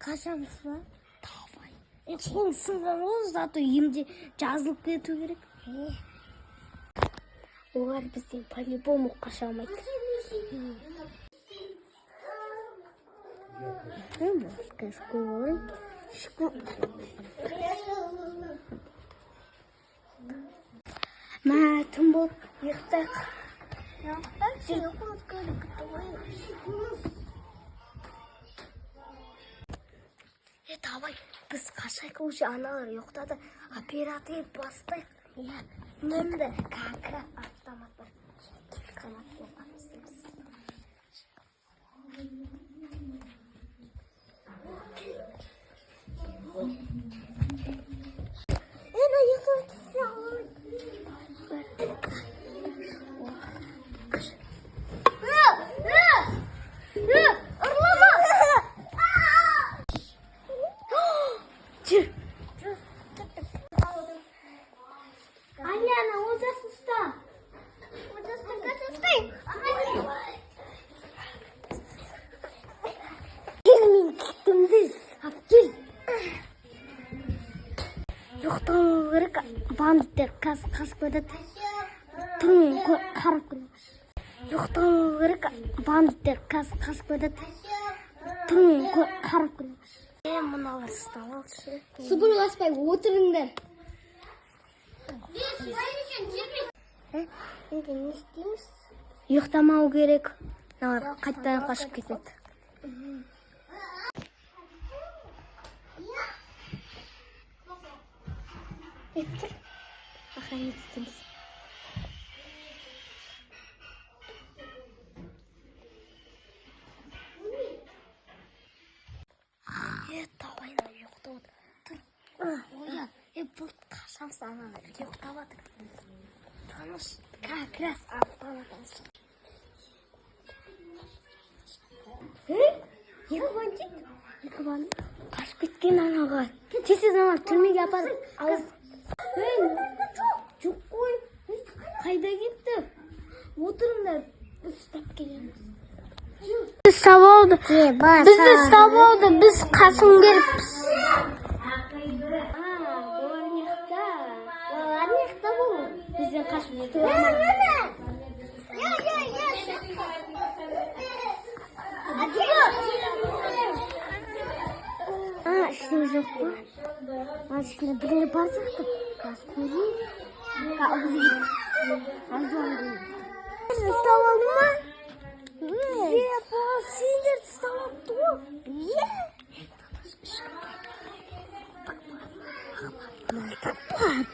қашамыз ба? Давай. Қолың сынған ғой, зато емде жазылып кету керек. Олар бізден по-любому қаша алмайды. Тым болып ұйықтайық. Давай, біз қашайық, уже аналар ұйықтады. Оператор бастайық. Нөмірді как автомат бар. Қанат болған істейміз. Жоқтан керек, бандиттер қазір қашып кетеді. Түрін қарап көріңіз. Жоқтан керек, бандиттер қазір қашып кетеді. Түрін қарап көріңіз. Мыналар ұстап алшы. Сыбырласпай отырыңдар. Енді не істейміз? Ұйықтамау керек. Қайтадан қашып кетеді. Охранить істейміз. Давай, ұйықтап отыр. Оян, бұл қашамыз аналар ұйықтап отыр. Таныш, как раз автомат алшы. Екі бандит қашып кеткен анаға. Тез ана түрмеге апарып алып. Жоқ қой. Қайда кетті? Отырыңдар. Ұстап келеміз. Біз сабауды. Біз қасым керіппіз. Олар нехта бұл. Бізден қашып кетті. Ішіне жоқ па? Ішіне біріне барсақты. Қас көрейін. Ұстап алды ма? Сендер ұстап алды ғой.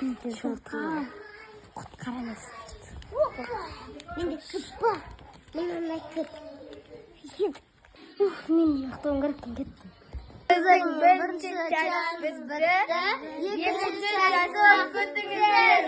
Бізді жоқтан. Құтқарамыз. Менде кіп ба? Менде кіп. Мен ұйықтауым керек кеттім. Бірінші час біз бірді, екінші час күтіңіздер.